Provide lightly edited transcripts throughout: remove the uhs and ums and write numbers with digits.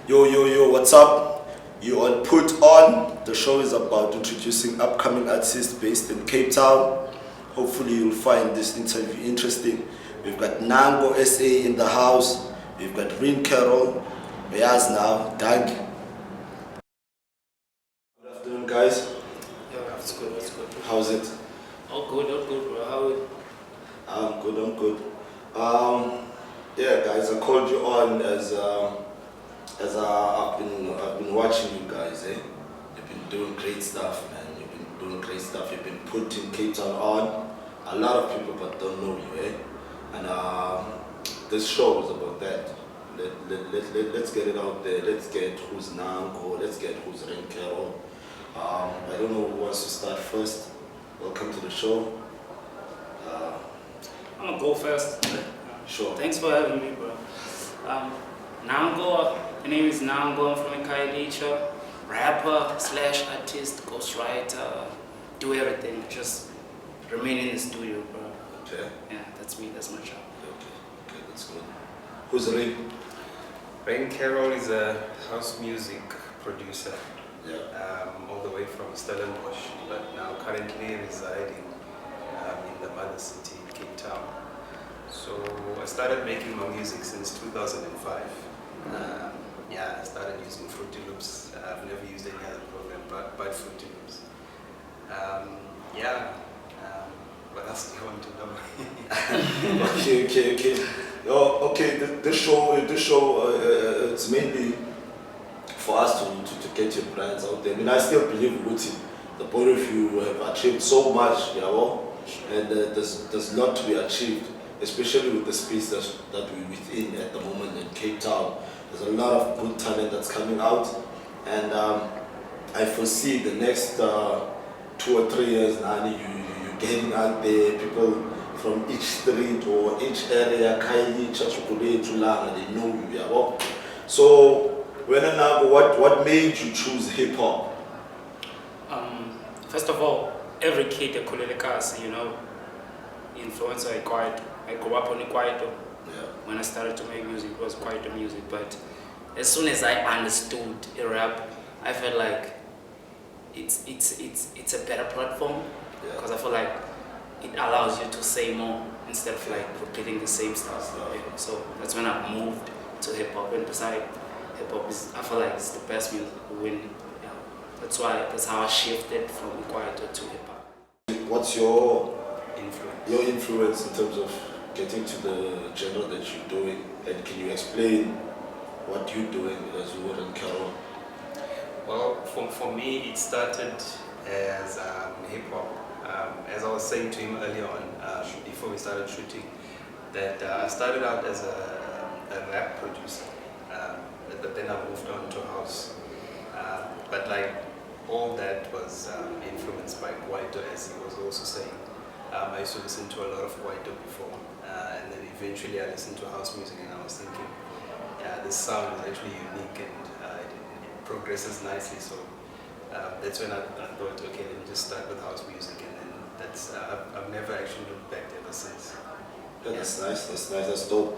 Yo, what's up? You on Put On. The show is about introducing upcoming artists based in Cape Town. Hopefully you'll find this interview interesting. We've got NankoO SA in the house. We've got NankoO. Yes now, Doug. Good afternoon guys. Yeah, that's good. How's it? All good, bro. How are you? I'm good. Yeah guys, I called you on as I've been watching you guys, eh? You've been doing great stuff, man. You've been doing great stuff. You've been putting Cape Town on. A lot of people but don't know you, eh? And this show is about that. Let's get it out there. Let's get who's NankoO. Let's get who's NankoO. I don't know who wants to start first. Welcome to the show. I'm gonna go first. Sure. Thanks for having me, bro. NankoO. My name is NankoO. I'm from Kailicha. Rapper / artist, ghostwriter, do everything. Just remain in the studio, bro. Okay. Yeah, that's me. That's my job. Okay, that's good. Who's Ray? NankoO is a house music producer, Yeah. all the way from Stellenbosch, but now currently residing in the mother city, Cape Town. So I started making my music since 2005. I started using Fruity Loops. I've never used any other program but Fruity Loops. What else do you want to know? Okay. Oh, okay. This show, it's mainly for us to get your brands out there. I mean, I still believe with the both of you have achieved so much, you know, and there's a lot to be achieved, especially with the space that we're within at the moment in Cape Town. There's a lot of good talent that's coming out, and I foresee the next 2 or 3 years now, you're getting out there, people from each street or each area, Kaili, Chachukule, Tulanga, they know you, yeah. Well, so, what made you choose hip hop? First of all, every kid at Kulelekas, you know, influencer I grew up on Kwaito. Yeah. When I started to make music, it was Kwaito music. But as soon as I understood rap, I felt like it's a better platform, because I feel like it allows you to say more instead of like repeating the same stuff. Yeah. So that's when I moved to hip hop, and besides hip hop, I feel like it's the best music to win. Yeah. That's how I shifted from Kwaito to hip hop. What's your Influence. influence in terms of getting to the genre that you're doing, and can you explain what you're doing as you were in Carol? Well, for me, it started as hip hop. As I was saying to him earlier on, before we started shooting, that I started out as a rap producer, but then I moved on to house. But like all that was influenced by Kwaito, as he was also saying. I used to listen to a lot of Kwaito before, and then eventually I listened to house music, and I was thinking, this sound is actually unique, and it progresses nicely. So that's when I thought, okay, let me just start with house music, and then I've never actually looked back ever since. Yeah, that's nice. That's dope.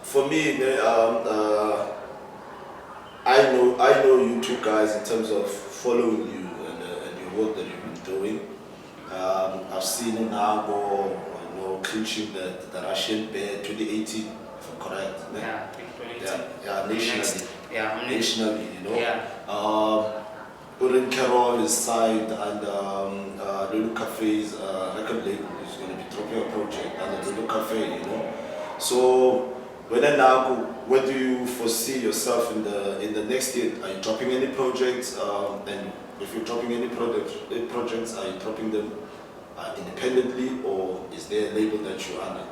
For me, I know you two guys in terms of following you and your work that you've been doing. I've seen NankoO, you know, clinching the Russian bear 2018, if I'm correct. Yeah, 2018. Yeah, nationally. Yeah, I'm next. Nationally, you know. Yeah. NankoO is signed, and Lulu Cafe's record label is going to be dropping a project under Lulu Cafe, you know. So, where do you foresee yourself in the next year? Are you dropping any projects? And if you're dropping any projects, are you dropping them independently, or is there a label that you're under?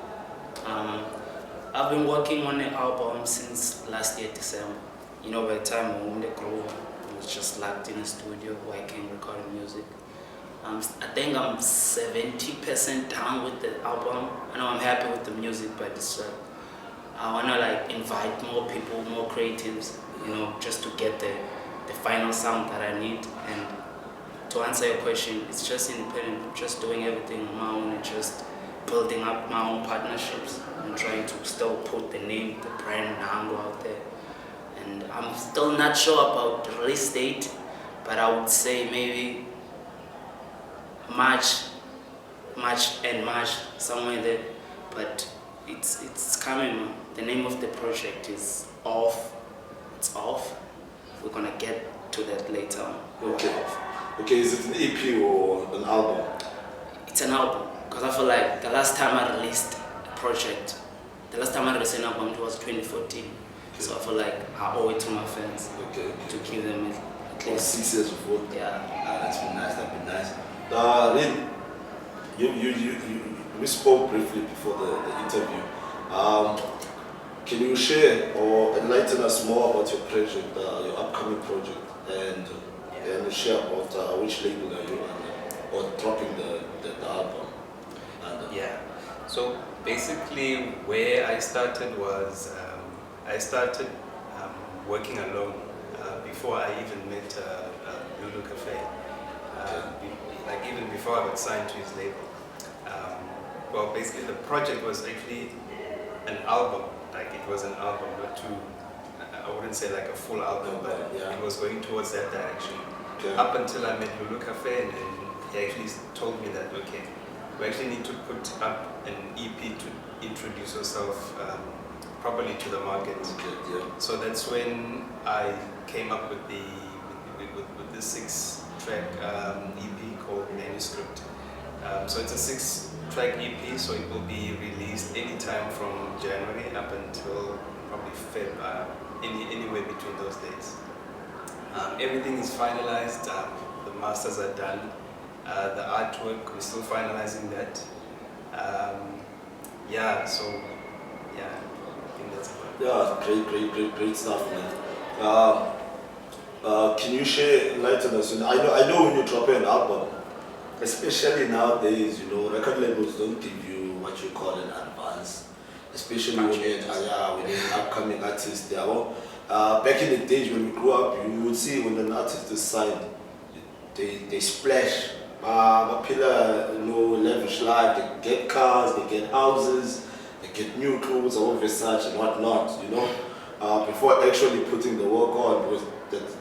I've been working on an album since last year, December. You know, by the time I owned the crew, I was just locked in a studio working, recording music. I think I'm 70% done with the album. I know I'm happy with the music, but it's I wanna like invite more people, more creatives, you know, just to get the final sound that I need. And to answer your question, it's just independent, just doing everything on my own, and just building up my own partnerships and trying to still put the name, the brand NankoO out there. and I'm still not sure about the release date, but I would say maybe March, somewhere there. But it's coming. The name of the project is Off. It's Off. We're gonna get to that later on. Okay. Okay, is it an EP or an album? It's an album, because I feel like the last time I released a project, the last time I released an album, it was 2014. Okay. So I feel like I owe it to my fans to give them at least 6 years of work. Yeah. That's been nice. That's been nice. Lynn, we spoke briefly before the interview. Can you share or enlighten us more about your project, your upcoming project, and share about which label are you on, or dropping the album? Yeah. So basically, where I started was I started working alone before I even met Lulu Cafe. Like even before I got signed to his label. Well, basically the project was actually an album. Like it was an album, not too. I wouldn't say like a full album, but it was going towards that direction. Okay. Up until I met Lulu Cafe, and he actually told me that okay, we actually need to put up an EP to introduce yourself properly to the market. Okay, yeah. So that's when I came up with the 6-track EP called Manuscript. So it's a 6-track EP, so it will be released anytime from January up until probably Feb, anywhere between those days. Everything is finalized, the masters are done, the artwork, we're still finalizing that. I think that's about it. Great stuff, man. Can you share, enlighten us? I know when you drop an album, especially nowadays, record labels don't give you what you call an advance, especially when you're an upcoming artist. Back in the days when we grew up, you would see when an artist is signed, they splash, lavish life, they get cars, they get houses, they get new clothes, all of such and whatnot, before actually putting the work on, because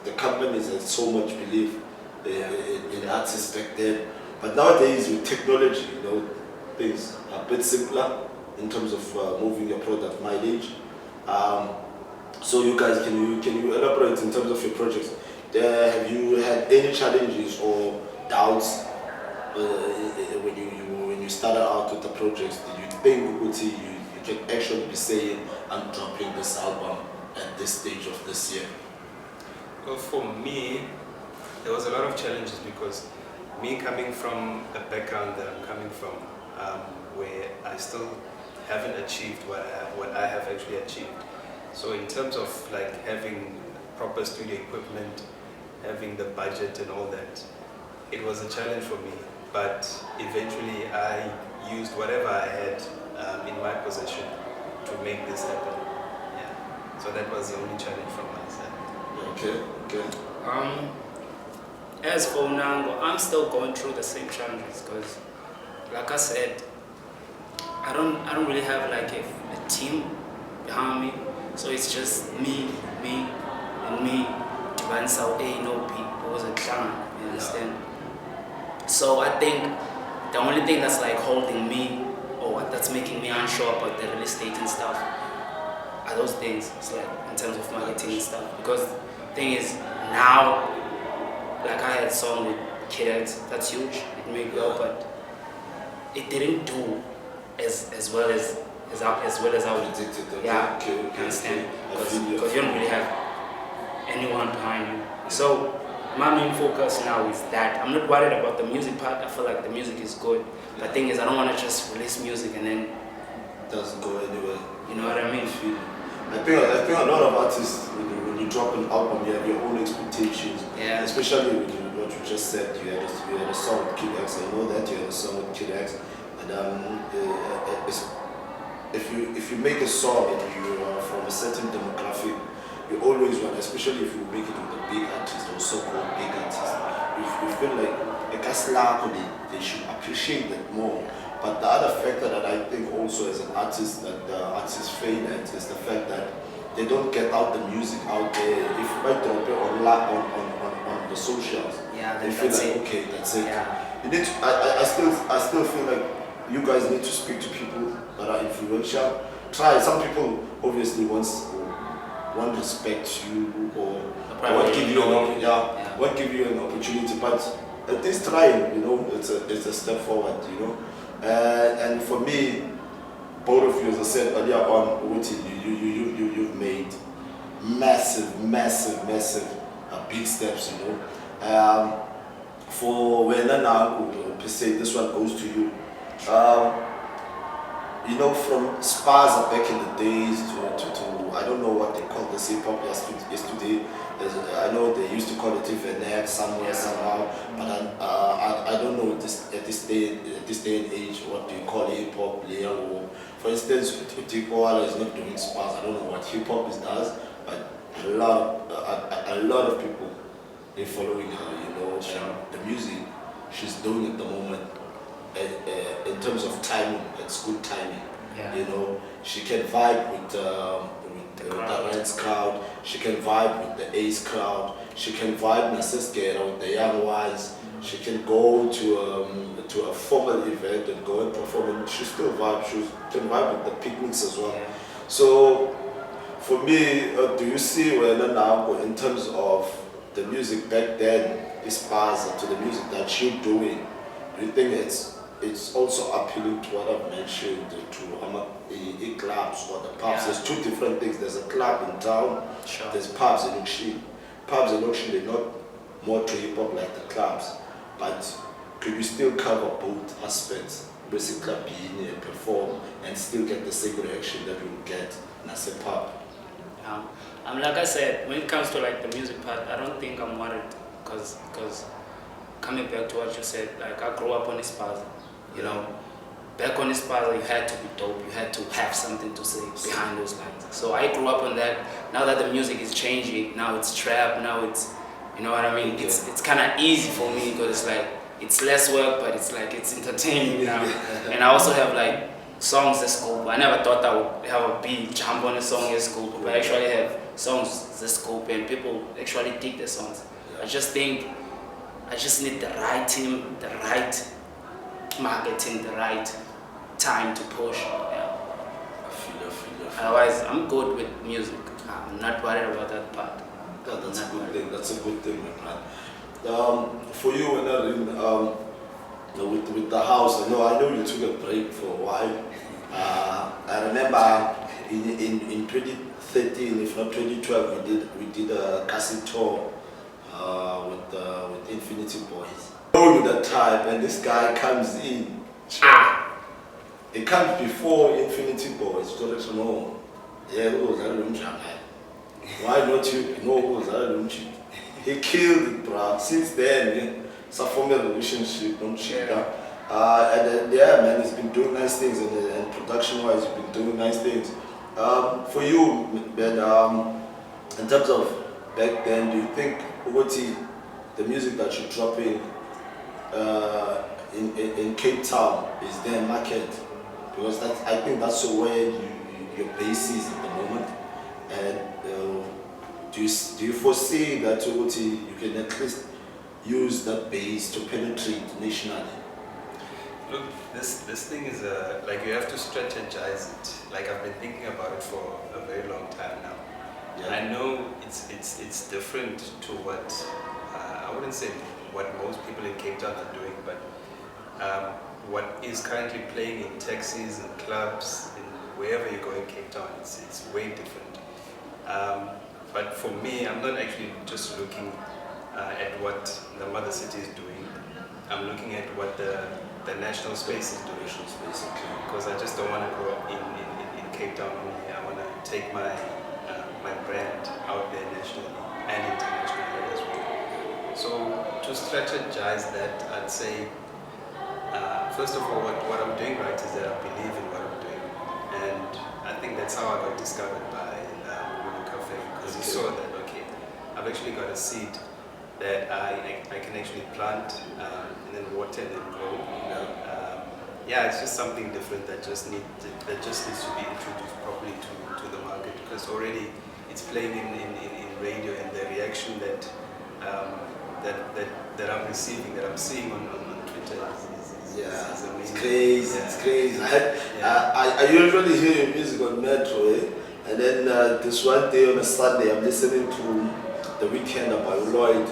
the companies had so much belief in artists back then. But nowadays with technology, things are a bit simpler in terms of moving your product mileage. So you guys, can you elaborate in terms of your projects? Have you had any challenges or doubts when you started out with the projects? Did you think you can actually be saying, I'm dropping this album at this stage of this year? Well, for me, there was a lot of challenges because me coming from a background that I'm coming from, where I still haven't achieved what I have actually achieved. So in terms of like having proper studio equipment, having the budget and all that, it was a challenge for me. But eventually I used whatever I had in my possession to make this happen. Yeah. So that was the only challenge from my side. Okay. As for NankoO, I'm still going through the same challenges because, like I said, I don't really have like a team behind me. So it's just me, and me. Dibanisa no people was a clan, you understand? So I think the only thing that's like holding me or that's making me unsure about the release date and stuff are those things. It's like in terms of marketing and stuff. Because the thing is now, like I had a song with Kid X, that's huge. It made well, but it didn't do as well as I would. Yeah, okay. understand? Because you don't really have anyone behind you. So my main focus now is that I'm not worried about the music part. I feel like the music is good. The thing is, I don't want to just release music and then it doesn't go anywhere. You know what I mean? I think a lot of artists, when you drop an album, you have your own expectations. Yeah. Especially with what you just said, you had a song with Kid X. I know that you had a song with Kid X, and if you make a song and you are from a certain demographic, you always want, especially if you make it with a big artist or so-called big artist, you feel like they should appreciate that more. But the other factor that I think also as an artist that the artists fail at is the fact that they don't get out the music out there. If I drop it on the socials, Yeah, they then feel that's like it. okay, that's it. Yeah. You need to, I still feel like you guys need to speak to people that are influential. Try. Some people obviously want respect you or won't give you won't give you an opportunity, but at least trying, it's a step forward, and for me, both of you, as I said earlier on, Uti, you've made massive big steps, for when NankoO, per se, this one goes to you. From Spaza back in the days to I don't know what they call the hip hop yesterday. I know they used to call it even somewhere somehow, but I don't know at this day and age what do you call hip hop player or for instance Utikoala is not doing Spaza. I don't know what hip hop does, but a lot of people they're following her. And the music she's doing at the moment. In terms of timing, it's good timing. Yeah. She can vibe with the Reds crowd. She can vibe with the Ace crowd. She can vibe with the young ones. She can go to a formal event and go and perform, and she still vibe. She can vibe with the picnics as well. Yeah. So, for me, do you see where now in terms of the music back then is Spaza to the music that you're doing? Do you think it's also appealing to what I've mentioned to clubs or the pubs? Yeah. There's two different things. There's a club in town. Sure. There's pubs in Ukshin. Pubs in Ukshin, they're not more to hip hop like the clubs, but could you still cover both aspects? Basically, being perform and still get the same reaction that you would get in a pub. Like I said, when it comes to like the music part, I don't think I'm worried because coming back to what you said, like I grew up on Spaza, back on Spaza you had to be dope, you had to have something to say behind those lines. So I grew up on that. Now that the music is changing, now it's trap, now it's, you know what I mean? It's kind of easy for me because it's like, it's less work, but it's like, it's entertaining now. And I also have like songs as scope. I never thought I would have a beat, jump on a song as scope, but I actually have songs as scope and people actually dig the songs. I just think I just need the right team, the right marketing, the right time to push. Yeah. I feel. Otherwise, I'm good with music. I'm not worried about that part. That's a good thing. That's a good thing, my man. For you, with the house, I know you took a break for a while. I remember in 2013, if not 2012, we did a cassette tour with Infinity Boys. I know you that time, and this guy comes in. It comes before Infinity Boys. So let's know. Yeah, why not you? No, he killed it, bruh. Since then, it's a formal relationship, don't you? And man, he's been doing nice things, and production-wise, he's been doing nice things. For you, Ben, in terms of back then, do you think the music that you're dropping in Cape Town is their market? Because I think that's where your base is at the moment. And do you foresee that you can at least use that base to penetrate nationally? Look, this thing is like you have to strategize it. Like I've been thinking about it for a very long time now. Yeah. I know it's different to what I wouldn't say what most people in Cape Town are doing, but what is currently playing in taxis and clubs and wherever you go in Cape Town, it's way different. But for me, I'm not actually just looking at what the mother city is doing. I'm looking at what the national space is doing. Because I just don't want to grow up in Cape Town only. I want to take my brand out there nationally and internationally as well. So to strategize that, I'd say, first of all, what I'm doing right is that I believe in what I'm doing. And I think that's how I got discovered by Women Cafe, because he saw that, okay, I've actually got a seed that I can actually plant and then water and then grow. It's just something different that just needs to be introduced properly to the market, because because already it's playing in radio, and the reaction that that I'm receiving, that I'm seeing on Twitter is amazing. It's crazy. Yeah. It's crazy. Yeah. I usually hear your music on Metro, and then this one day on a Sunday, I'm listening to The Weekend by Lloyd,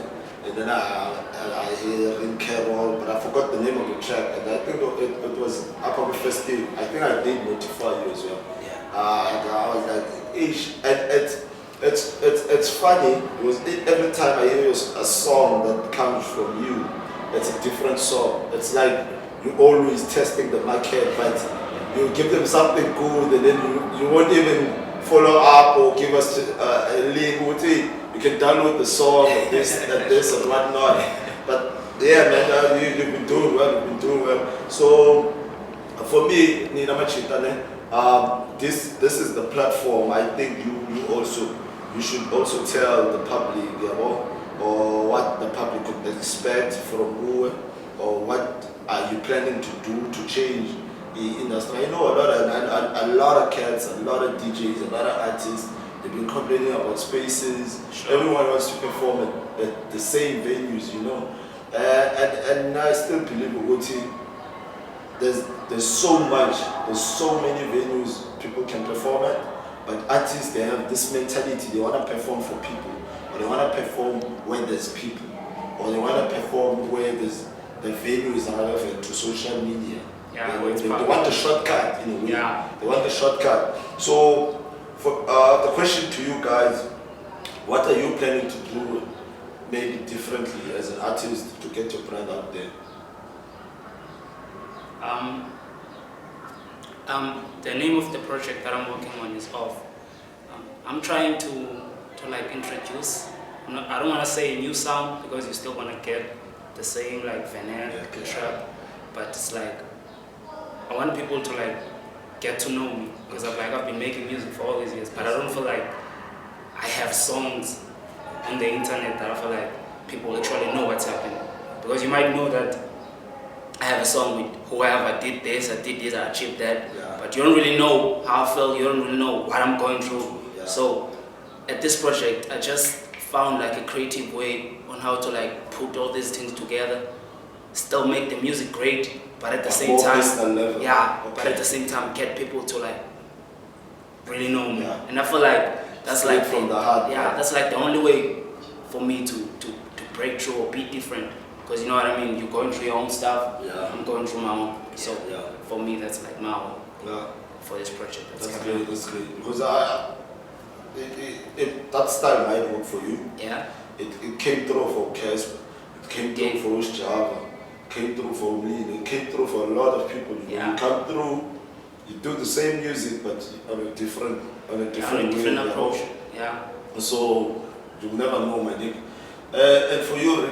and then I hear in Carol, but I forgot the name of the track, and I think it was up on the first day. I think I did notify you as well. Yeah. And I was like, ish, and it's funny because every time I hear a song that comes from you, it's a different song. It's like you're always testing the market, but you give them something good, and then you won't even follow up or give us a link. You can download the song, this and whatnot. But yeah, man, you've been doing well. You've been doing well. So for me, Nina Machitane, this is the platform. I think you should also tell the public, or what the public could expect from NankoO, or what are you planning to do to change the industry. I know a lot of cats, a lot of DJs, a lot of artists, they've been complaining about spaces. Sure. Everyone wants to perform at the same venues, and I still believe there's so many venues people can perform at, but artists, they have this mentality, they want to perform for people, or they want to perform where there's people, or they want to perform where the venue is relevant to social media. Yeah, They want the shortcut in a way. Yeah. They want the shortcut. So for the question to you guys, what are you planning to do maybe differently as an artist to get your brand out there? The name of the project that I'm working on is Off. I'm trying to like introduce, I don't want to say a new sound because you're still gonna get the same like veneer, trap, but it's like I want people to like get to know me because I've been making music for all these years, but I don't feel like I have songs on the internet that I feel like people actually know what's happening. Because you might know that I have a song with whoever, did this, I achieved that, but you don't really know how I feel, you don't really know what I'm going through. Yeah. So at this project, I just found like a creative way on how to like put all these things together, still make the music great, but at the same time, but at the same time get people to like really know me. Yeah. And I feel like that's Straight like from the heart. that's like the only way for me to break through or be different. Because you know what I mean, you're going through your own stuff, I'm going through my own. So for me, that's like my own for this project. That's great. Because that style might work for you. Yeah. It came through for Casp, it came through for Java, it came through for me, it came through for a lot of people. You come through, you do the same music but on a different way. Approach. Yeah. So you'll never know, my nigga. And for you,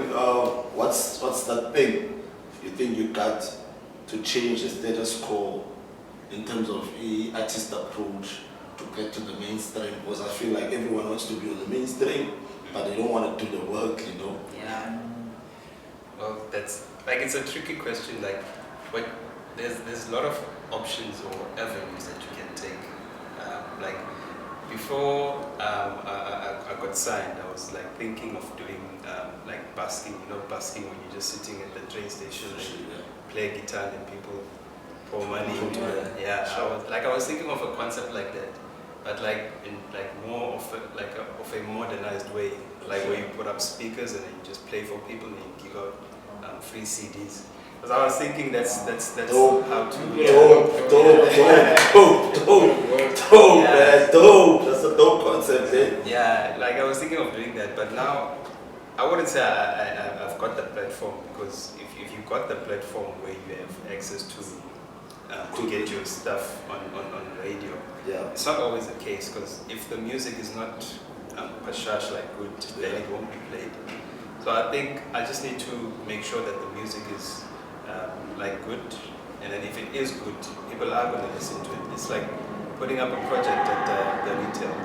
what's that thing you think you got to change the status quo in terms of the artist approach to get to the mainstream? Because I feel like everyone wants to be on the mainstream, but they don't want to do the work, Yeah. Well, that's like, it's a tricky question. Like, but there's a lot of options or avenues that you can take. Like before I got signed, I was like thinking of doing like busking. Busking when you're just sitting at the train station and play guitar and people pour money into it. Yeah, sure. I was thinking of a concept like that, but like in like more of a modernized way, like where you put up speakers and then you just play for people and you give out free CDs. Because I was thinking that's dope. how to dope, man, dope. That's a dope concept, eh? Yeah, like I was thinking of doing that, but now I wouldn't say I've got the platform, because if you got the platform where you have access to get your stuff on radio, it's not always the case, because if the music is not pashash like good, then it won't be played. So I think I just need to make sure that the music is like good, and then if it is good, people are going to listen to it. It's like putting up a project at the retail.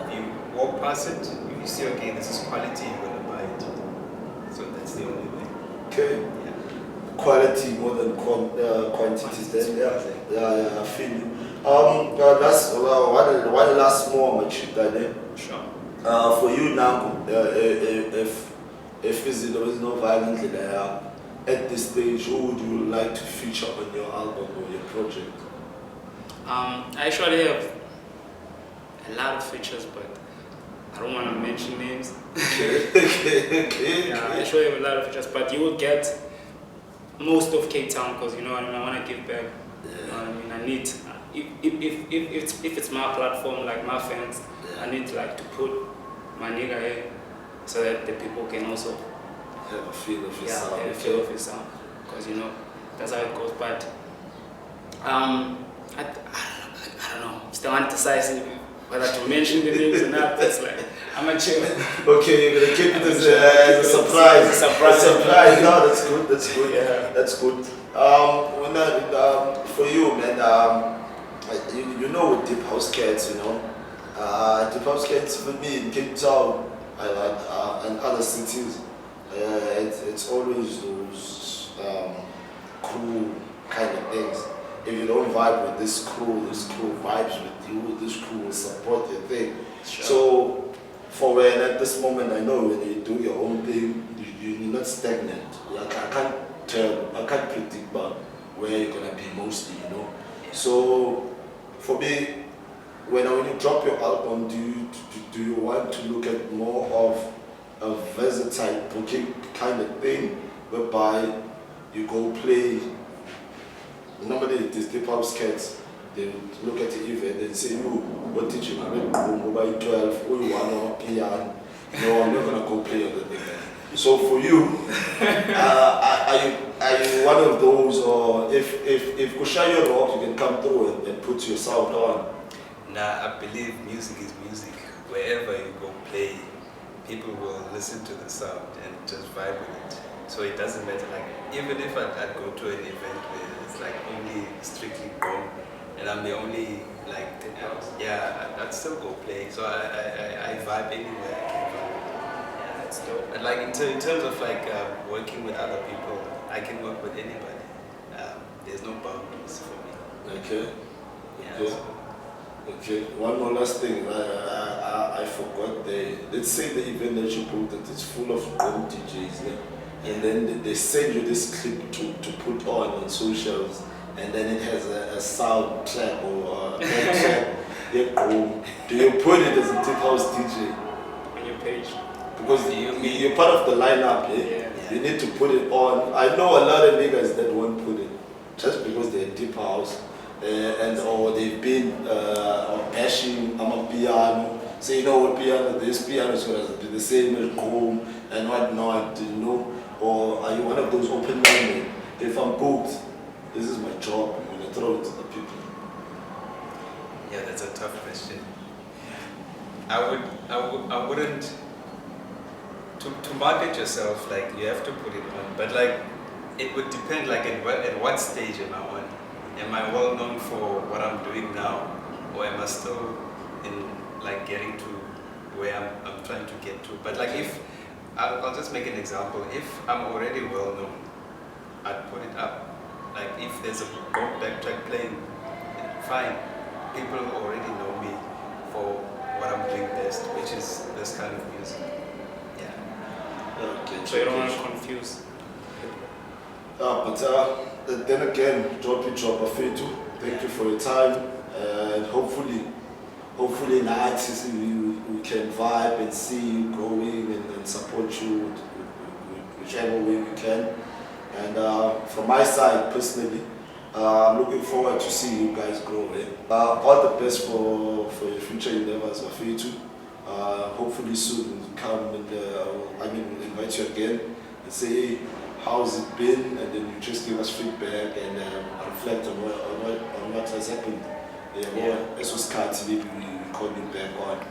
If you walk past it, if you see, okay, this is quality, you're going to buy it. So that's the only way. Okay. Yeah. Quality more than quantity. Then I feel you. That's one last more machita there. Sure. For you now, if there is no violence there, at this stage, who would you like to feature on your album or your project? I actually have a lot of features, but I don't want to mention names. Okay. Yeah, I actually have a lot of features, but you will get most of Cape Town because you know what I mean. I want to give back. You know what I mean. I need if it's my platform, like my fans, I need like to put my nigga here so that the people can also Have a feel of your sound. have a feel of his sound, because you know that's how it goes. But I don't know. Still undecisive whether to mention the names or not. That's like I'm a chill. Okay, you're gonna keep it as a surprise. It's a surprise. Surprise. No, that's good. That's good. Yeah. That's good. For you, man. You know, with deep house cats, you know, deep house cats for me in Cape Town and other cities, it's always those cool kind of things. If you don't vibe with this crew vibes with you, this crew will support your thing. Sure. So, for when at this moment, I know when you do your own thing, you're not stagnant. Like, I can't predict about where you're gonna be mostly, you know. So, for me, when you drop your album, do you want to look at more of a versatile booking kind of thing, whereby you go play? Normally, these hip hop skets, they would look at the event and say, "You, what did you make? Mobile 12, oh, you want to piano? No, I'm not gonna go play on the thing." So for you, are you one of those, or if Kushayo rock, you can come through and put your sound on? Nah, I believe music is music. Wherever you go play, people will listen to the sound and just vibe with it. So it doesn't matter. Like even if I'd go to an event where it's like only strictly boom, and I'm the only like I'd still go play. So I vibe anywhere I can vibe. Yeah, that's dope. And like in terms of like working with other people, I can work with anybody. There's no boundaries for me. Okay. Yeah. Okay. So, Okay, one more last thing. I forgot. Let's say the event that you booked that it's full of old DJs, yeah? And then they send you this clip to put on socials, and then it has a sound track or a track. Yeah, do you put it as a tip house DJ? On your page. Because you're part of the lineup, yeah? You need to put it on. I know a lot of niggas that won't put it just because they're deep house. Or they've been bashing piano, so you know what piano, this piano is going to be the same as home and whatnot, you know. Or are you one of those open-minded? If I'm booked, this is my job, I'm going to throw it to the people. yeah, that's a tough question. I wouldn't. To market yourself, like you have to put it on, but like it would depend, like at what stage am I on? Am I well known for what I'm doing now, or am I still in like getting to where I'm trying to get to? But like if I'll just make an example. If I'm already well known, I'd put it up. Like if there's a backtrack playing, fine. People already know me for what I'm doing best, which is this kind of music. Yeah. Okay, So you don't want to confuse. But then again, drop a fade. Thank you for your time, and hopefully in artists we can vibe and see you growing and support you whichever way we can. And from my side personally, I'm looking forward to seeing you guys grow. All the best for your future endeavors, Afetu. Hopefully soon we'll come and invite you again and say, hey, how's it been? And then you just give us feedback and reflect on what has happened. This was Kati, maybe we call you back on.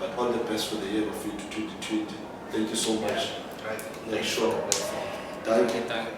But all the best for the year of 2020. Thank you so much. Right. Yeah, sure. Thank you. Thank you.